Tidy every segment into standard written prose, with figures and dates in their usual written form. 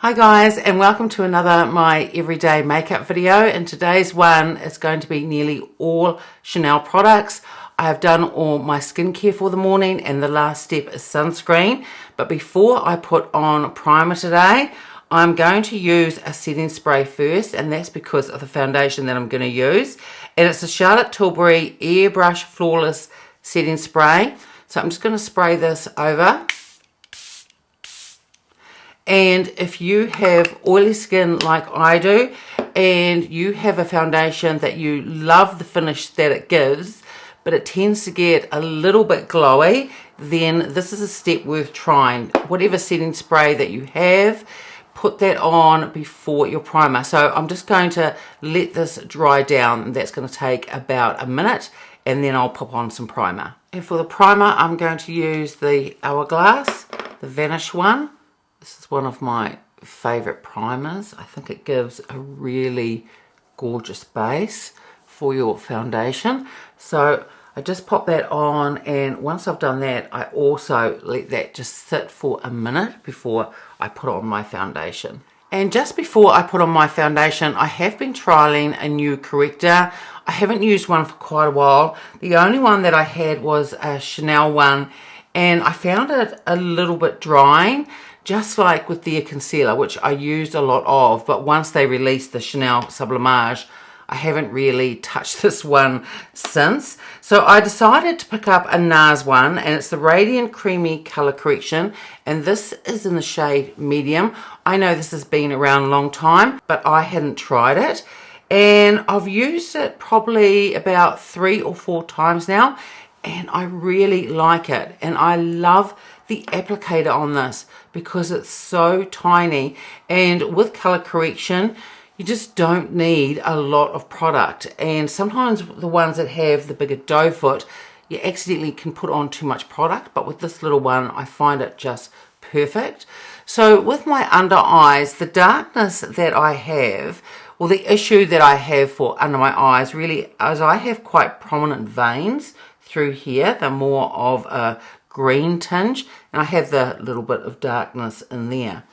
Hi guys, and welcome to another my everyday makeup video, and today's one is going to be nearly all Chanel products. I have done all my skincare for the morning and the last step is sunscreen, but before I put on primer today, I'm going to use a setting spray first, and that's because of the foundation that I'm going to use, and it's the Charlotte Tilbury Airbrush Flawless Setting Spray. So I'm just going to spray this over. And if you have oily skin like I do, and you have a foundation that you love the finish that it gives, but it tends to get a little bit glowy, then this is a step worth trying. Whatever setting spray that you have, put that on before your primer. So I'm just going to let this dry down, and that's going to take about a minute, and then I'll pop on some primer. And for the primer, I'm going to use the Hourglass, the Vanish one. This is one of my favourite primers. I think it gives a really gorgeous base for your foundation. So I just pop that on, and once I've done that, I also let that just sit for a minute before I put on my foundation. And just before I put on my foundation, I have been trialling a new corrector. I haven't used one for quite a while. The only one that I had was a Chanel one, and I found it a little bit drying, just like with their concealer, which I used a lot of, but once they released the Chanel Sublimage, I haven't really touched this one since. So I decided to pick up a NARS one, and it's the Radiant Creamy Colour Correction, and this is in the shade Medium. I know this has been around a long time, but I hadn't tried it, and I've used it probably about 3 or 4 times now, and I really like it, and I love the applicator on this because it's so tiny, and with color correction you just don't need a lot of product, and sometimes the ones that have the bigger doe foot, you accidentally can put on too much product, but with this little one I find it just perfect. So with my under eyes, the darkness that I have, or the issue that I have for under my eyes really is I have quite prominent veins through here. They're more of a green tinge, and I have the little bit of darkness in there.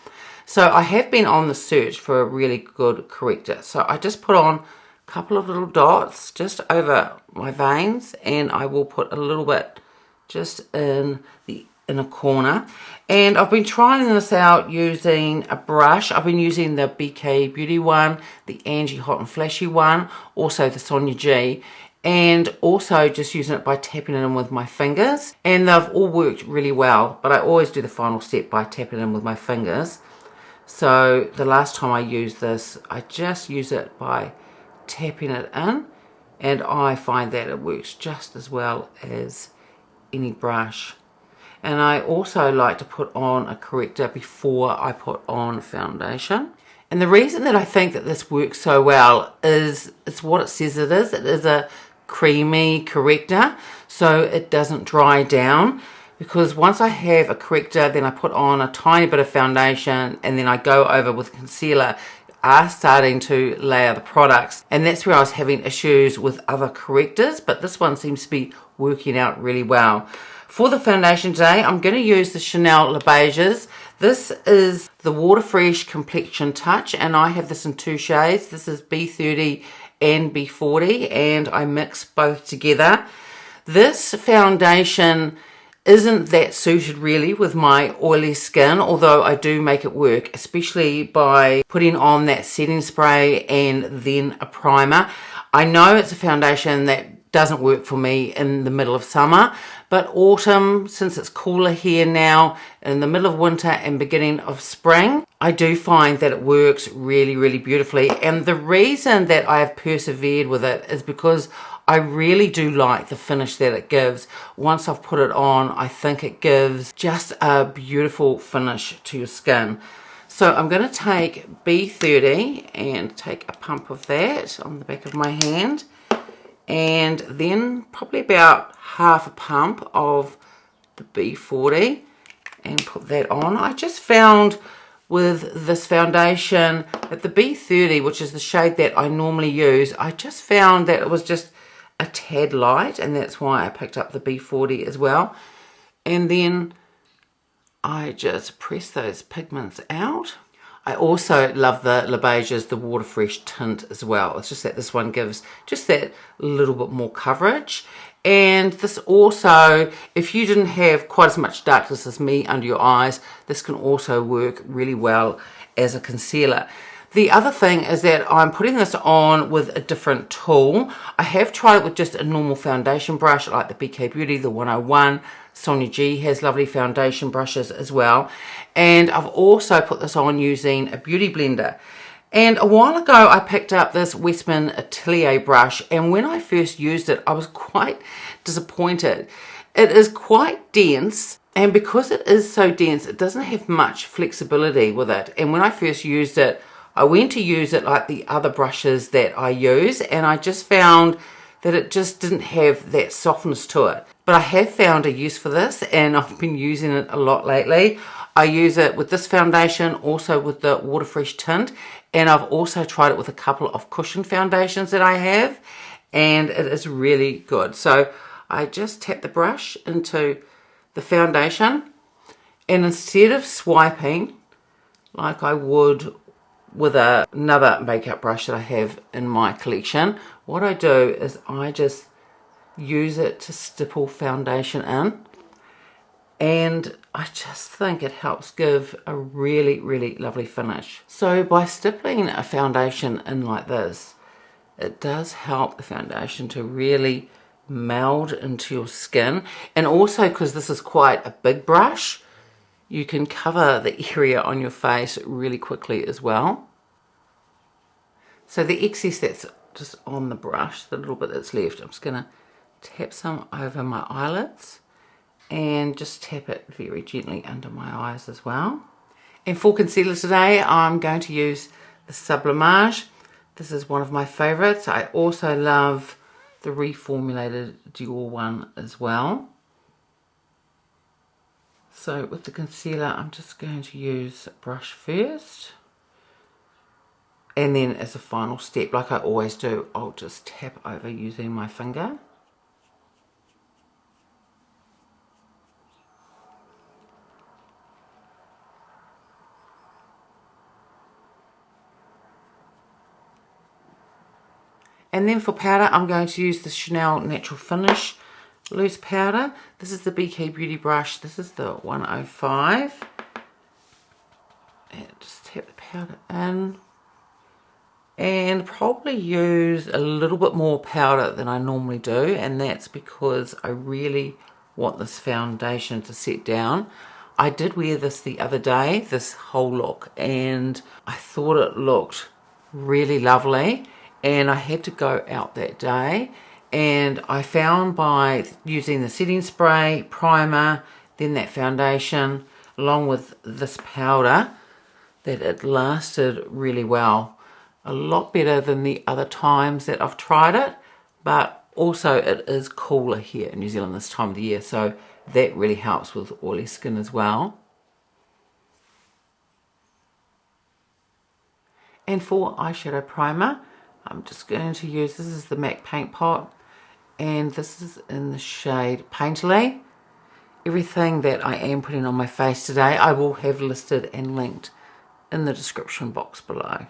So I have been on the search for a really good corrector. So I just put on a couple of little dots just over my veins, and I will put a little bit just in the inner corner. And I've been trying this out using a brush. I've been using the BK Beauty one, the Angie Hot and Flashy one, also the Sonia G, and also just using it by tapping it in with my fingers, and they've all worked really well, but I always do the final step by tapping it in with my fingers. So the last time I used this, I just use it by tapping it in, and I find that it works just as well as any brush. And I also like to put on a corrector before I put on foundation. And the reason that I think that this works so well is it's what it says it is. It is a creamy corrector, so it doesn't dry down, because once I have a corrector, then I put on a tiny bit of foundation, and then I go over with concealer, are starting to layer the products, and that's where I was having issues with other correctors, but this one seems to be working out really well. For the foundation today, I'm going to use the Chanel Beiges. This is the Water Fresh Complexion Touch, and I have this in 2 shades. This is B30 and B40, and I mix both together. This foundation isn't that suited really with my oily skin, although I do make it work, especially by putting on that setting spray and then a primer. I know it's a foundation that doesn't work for me in the middle of summer, but autumn, since it's cooler here now, in the middle of winter and beginning of spring, I do find that it works really, really beautifully. And the reason that I have persevered with it is because I really do like the finish that it gives. Once I've put it on, I think it gives just a beautiful finish to your skin. So I'm going to take B30 and take a pump of that on the back of my hand, and then probably about half a pump of the B40 and put that on. I just found with this foundation that the B30, which is the shade that I normally use, I just found that it was just a tad light, and that's why I picked up the B40 as well. And then I just press those pigments out. I also love the Beiges, the Water Fresh tint as well. It's just that this one gives just that little bit more coverage. And this also, if you didn't have quite as much darkness as me under your eyes, this can also work really well as a concealer. The other thing is that I'm putting this on with a different tool. I have tried it with just a normal foundation brush like the BK Beauty, the 101. Sonia G has lovely foundation brushes as well. And I've also put this on using a beauty blender. And a while ago I picked up this Westman Atelier brush, and when I first used it I was quite disappointed. It is quite dense, and because it is so dense it doesn't have much flexibility with it. And when I first used it, I went to use it like the other brushes that I use, and I just found that it just didn't have that softness to it. But I have found a use for this, and I've been using it a lot lately. I use it with this foundation, also with the Water Fresh tint, and I've also tried it with a couple of cushion foundations that I have, and it is really good. So I just tap the brush into the foundation, and instead of swiping like I would with another makeup brush that I have in my collection, what I do is I just use it to stipple foundation in, and I just think it helps give a really, really lovely finish. So by stippling a foundation in like this, it does help the foundation to really meld into your skin. And also, because this is quite a big brush, you can cover the area on your face really quickly as well. So the excess that's just on the brush, the little bit that's left, I'm just going to tap some over my eyelids and just tap it very gently under my eyes as well. And for concealer today, I'm going to use the Sublimage. This is one of my favorites. I also love the reformulated Dior one as well. So with the concealer, I'm just going to use brush first. And then as a final step, like I always do, I'll just tap over using my finger. And then for powder, I'm going to use the Chanel Natural Finish loose powder. This is the BK Beauty brush. This is the 105. And just tap the powder in. And probably use a little bit more powder than I normally do. And that's because I really want this foundation to set down. I did wear this the other day, this whole look. And I thought it looked really lovely. And I had to go out that day, and I found by using the setting spray, primer, then that foundation, along with this powder, that it lasted really well. A lot better than the other times that I've tried it, but also it is cooler here in New Zealand this time of the year, so that really helps with oily skin as well. And for eyeshadow primer, I'm just going to use, this is the MAC Paint Pot, and this is in the shade Painterly. Everything that I am putting on my face today, I will have listed and linked in the description box below.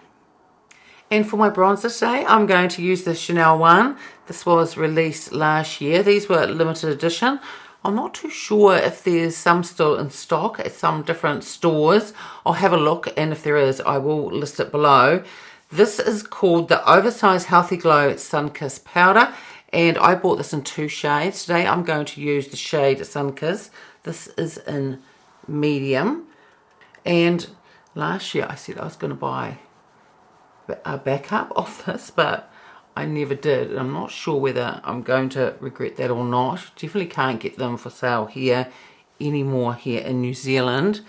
And for my bronzer today, I'm going to use the Chanel one. This was released last year. These were limited edition. I'm not too sure if there's some still in stock at some different stores. I'll have a look, and if there is, I will list it below. This is called the Oversized Healthy Glow Sun-Kissed Powder, and I bought this in 2 shades. Today I'm going to use the shade Sun-Kissed. This is in medium, and last year I said I was going to buy a backup of this, but I never did, and I'm not sure whether I'm going to regret that or not. Definitely can't get them for sale here anymore here in New Zealand,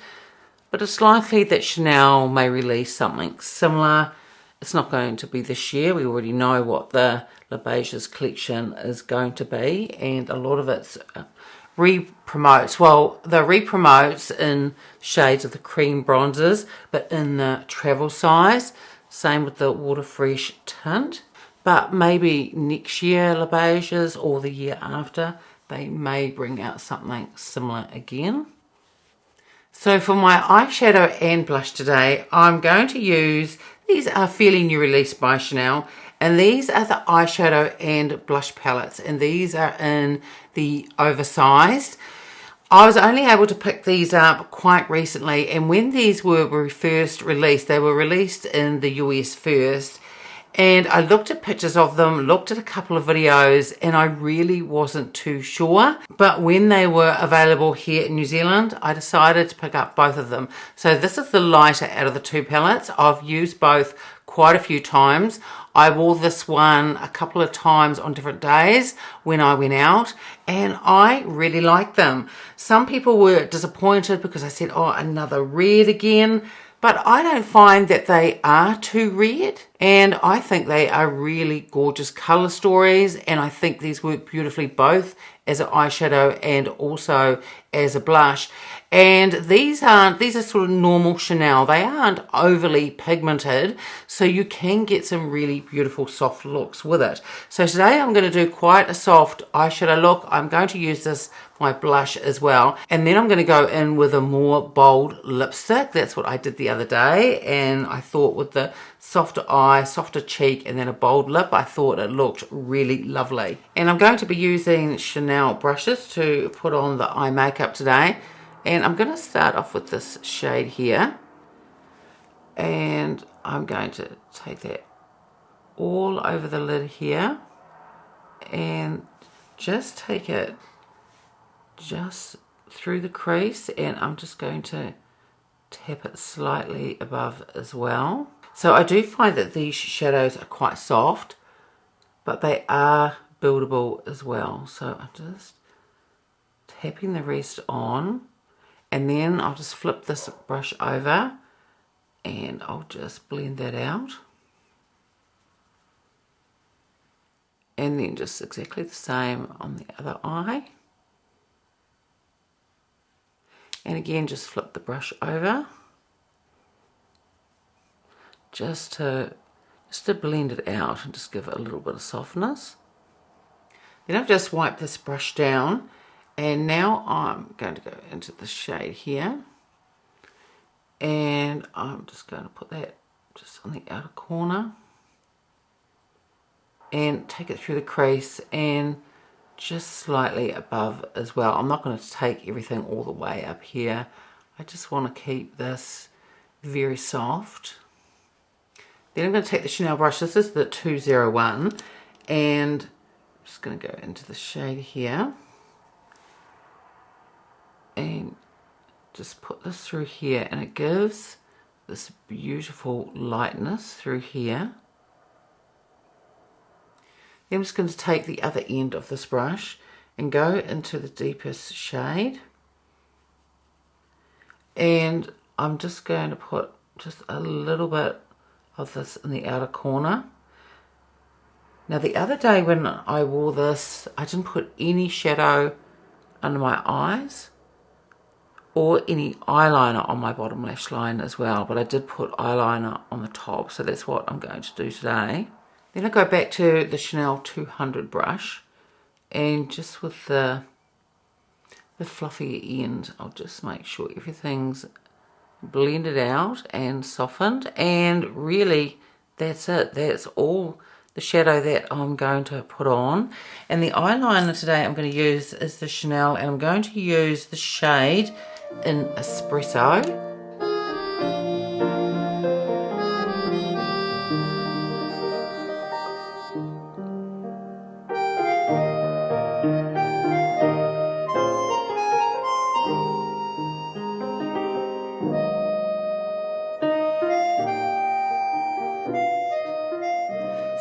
but it's likely that Chanel may release something similar. It's not going to be this year. We already know what the Beiges collection is going to be, and a lot of it's re-promotes. Well, the re-promotes in shades of the cream bronzers, but in the travel size. Same with the Water Fresh tint. But maybe next year, Beiges, or the year after, they may bring out something similar again. So for my eyeshadow and blush today, I'm going to use, these are fairly new release by Chanel, and these are the eyeshadow and blush palettes, and these are in the Oversized. I was only able to pick these up quite recently, and when these were first released, they were released in the US first, and I looked at pictures of them, looked at a couple of videos, and I really wasn't too sure. But when they were available here in New Zealand, I decided to pick up both of them. So this is the lighter out of the two palettes. I've used both quite a few times. I wore this one a couple of times on different days when I went out, and I really liked them. Some people were disappointed because I said, oh, another red again. But I don't find that they are too red, and I think they are really gorgeous colour stories, and I think these work beautifully both as an eyeshadow and also as a blush. And these are sort of normal Chanel. They aren't overly pigmented, so you can get some really beautiful soft looks with it. So today I'm going to do quite a soft eyeshadow look. I'm going to use this my blush as well, and then I'm going to go in with a more bold lipstick. That's what I did the other day, and I thought with the softer eye, softer cheek, and then a bold lip, I thought it looked really lovely. And I'm going to be using Chanel brushes to put on the eye makeup today, and I'm going to start off with this shade here, and I'm going to take that all over the lid here and just take it just through the crease, and I'm just going to tap it slightly above as well. So I do find that these shadows are quite soft, but they are buildable as well. So I'm just tapping the rest on, and then I'll just flip this brush over and I'll just blend that out. And then just exactly the same on the other eye. And again, just flip the brush over just to blend it out and just give it a little bit of softness. Then I've just wiped this brush down, and now I'm going to go into the shade here, and I'm just going to put that just on the outer corner and take it through the crease and just slightly above as well. I'm not going to take everything all the way up here. I just want to keep this very soft. Then I'm going to take the Chanel brush. This is the 201, and I'm just going to go into the shade here and just put this through here, and it gives this beautiful lightness through here. Then I'm just going to take the other end of this brush and go into the deepest shade, and I'm just going to put just a little bit of this in the outer corner. Now the other day when I wore this, I didn't put any shadow under my eyes or any eyeliner on my bottom lash line as well, but I did put eyeliner on the top, so that's what I'm going to do today. Then I go back to the Chanel 200 brush, and just with the fluffy end, I'll just make sure everything's blended out and softened, and really that's it. That's all the shadow that I'm going to put on. And the eyeliner today I'm going to use is the Chanel, and I'm going to use the shade in Espresso.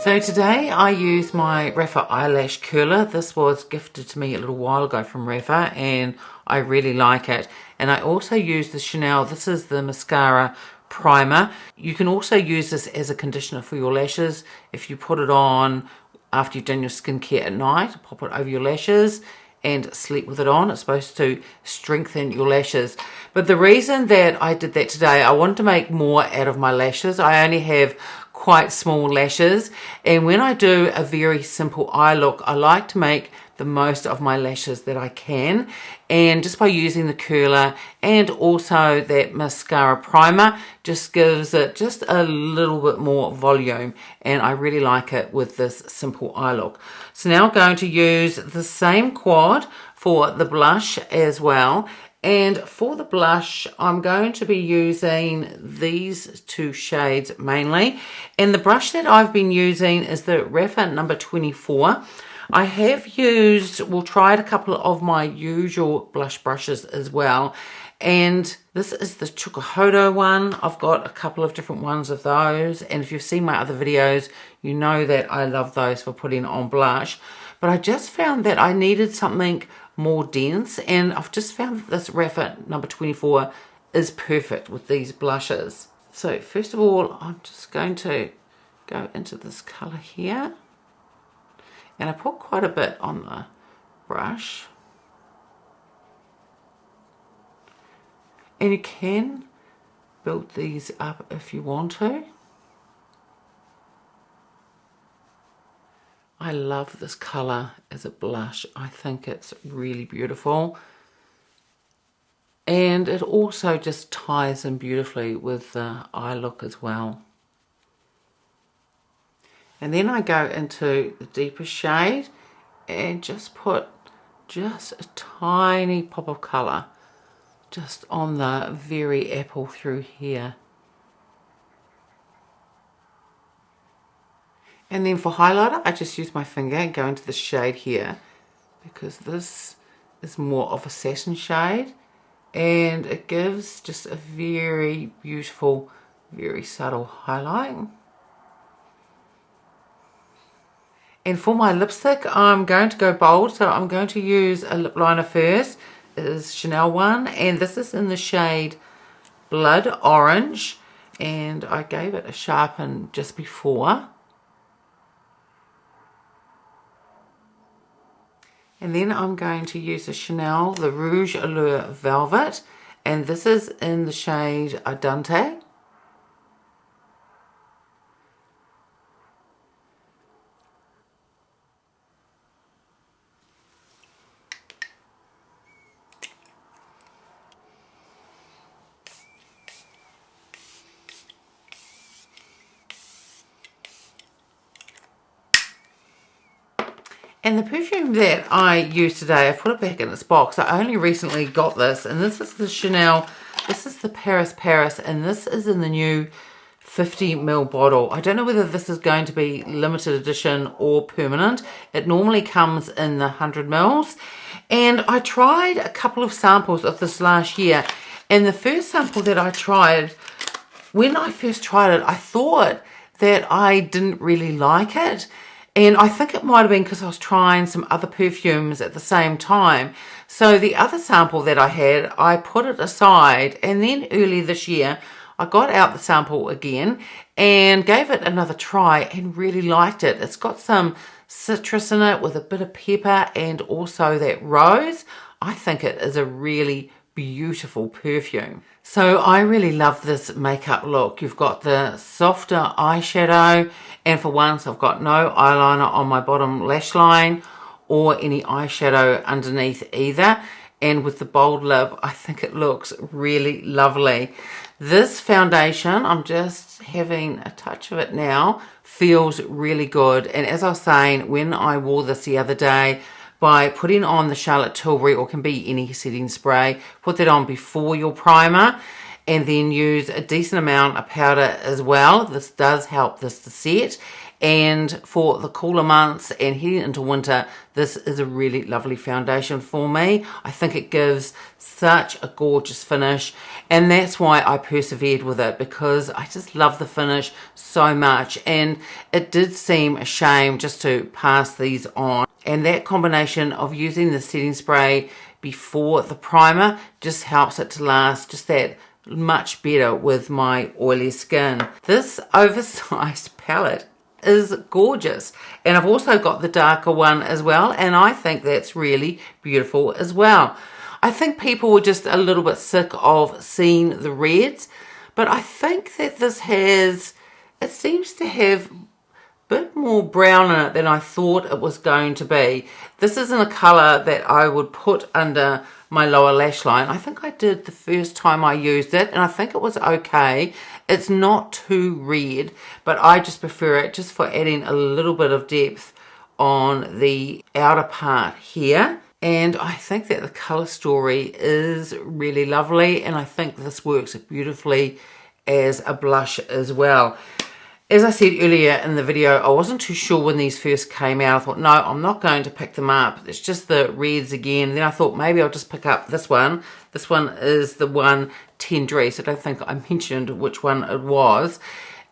So today I use my rephr eyelash curler. This was gifted to me a little while ago from rephr, and I really like it. And I also use the Chanel, this is the mascara primer. You can also use this as a conditioner for your lashes. If you put it on after you've done your skincare at night, pop it over your lashes and sleep with it on. It's supposed to strengthen your lashes. But the reason that I did that today, I wanted to make more out of my lashes. I only have quite small lashes, and when I do a very simple eye look, I like to make the most of my lashes that I can, and just by using the curler and also that mascara primer just gives it just a little bit more volume, and I really like it with this simple eye look. So now I'm going to use the same quad for the blush as well. And for the blush, I'm going to be using these two shades mainly. And the brush that I've been using is the rephr number 24. I have used, we'll try a couple of my usual blush brushes as well. And this is the Chukuhodo one. I've got a couple of different ones of those. And if you've seen my other videos, you know that I love those for putting on blush. But I just found that I needed something more dense, and I've just found that this rephr number 24 is perfect with these blushes. So first of all, I'm just going to go into this color here, and I put quite a bit on the brush, and you can build these up if you want to. I love this colour as a blush. I think it's really beautiful. And it also just ties in beautifully with the eye look as well. And then I go into the deeper shade and just put just a tiny pop of colour just on the very apple through here. And then for highlighter, I just use my finger and go into the shade here, because this is more of a satin shade, and it gives just a very beautiful, very subtle highlight. And for my lipstick, I'm going to go bold, so I'm going to use a lip liner first. It is Chanel one, and this is in the shade Blood Orange, and I gave it a sharpen just before. And then I'm going to use the Chanel, the Rouge Allure Velvet, and this is in the shade Ardente. And the perfume that I used today, I've put it back in its box. I only recently got this, and this is the Chanel, this is the Paris, and this is in the new 50ml bottle. I don't know whether this is going to be limited edition or permanent. It normally comes in the 100ml. And I tried a couple of samples of this last year, and the first sample that I tried, when I first tried it, I thought that I didn't really like it. And I think it might have been because I was trying some other perfumes at the same time. So the other sample that I had, I put it aside. And then early this year, I got out the sample again and gave it another try and really liked it. It's got some citrus in it with a bit of pepper and also that rose. I think it is a really beautiful perfume. So I really love this makeup look. You've got the softer eyeshadow, and for once I've got no eyeliner on my bottom lash line or any eyeshadow underneath either. And with the bold lip, I think it looks really lovely. This foundation, I'm just having a touch of it now, feels really good. And as I was saying, when I wore this the other day, by putting on the Charlotte Tilbury, or can be any setting spray, put that on before your primer, and then use a decent amount of powder as well. This does help this to set. And for the cooler months and heading into winter, this is a really lovely foundation for me. I think it gives such a gorgeous finish, and that's why I persevered with it, because I just love the finish so much. And it did seem a shame just to pass these on. And that combination of using the setting spray before the primer just helps it to last just that much better with my oily skin. This oversized palette is gorgeous, and I've also got the darker one as well, and I think that's really beautiful as well. I think people were just a little bit sick of seeing the reds, but I think that this has, it seems to have bit more brown in it than I thought it was going to be. This isn't a colour that I would put under my lower lash line. I think I did the first time I used it, and I think it was okay. It's not too red, but I just prefer it just for adding a little bit of depth on the outer part here. And I think that the colour story is really lovely, and I think this works beautifully as a blush as well. As I said earlier in the video, I wasn't too sure when these first came out. I thought, no, I'm not going to pick them up. It's just the reds again. Then I thought maybe I'll just pick up this one. This one is the one Tendresse. I don't think I mentioned which one it was.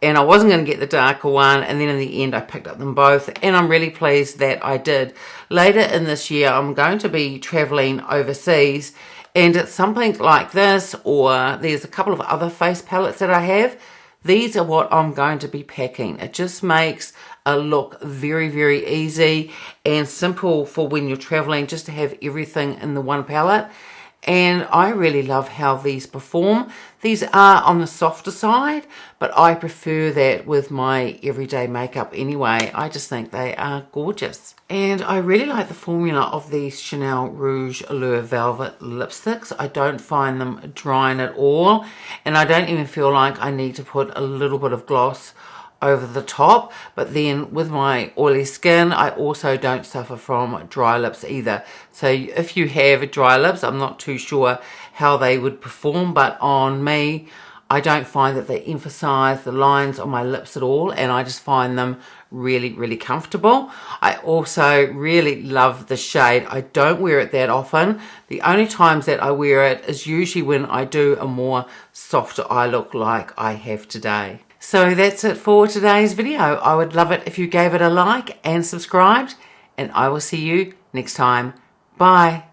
And I wasn't going to get the darker one, and then in the end I picked up them both, and I'm really pleased that I did. Later in this year I'm going to be travelling overseas, and it's something like this, or there's a couple of other face palettes that I have. These are what I'm going to be packing. It just makes a look very, very easy and simple for when you're travelling, just to have everything in the one palette. And I really love how these perform. These are on the softer side, but I prefer that with my everyday makeup anyway. I just think they are gorgeous. And I really like the formula of these Chanel Rouge Allure Velvet lipsticks. I don't find them drying at all, and I don't even feel like I need to put a little bit of gloss over the top. But then with my oily skin, I also don't suffer from dry lips either. So if you have dry lips, I'm not too sure how they would perform, but on me, I don't find that they emphasize the lines on my lips at all, and I just find them really, really comfortable. I also really love the shade. I don't wear it that often. The only times that I wear it is usually when I do a more softer eye look like I have today. So that's it for today's video. I would love it if you gave it a like and subscribed, and I will see you next time. Bye.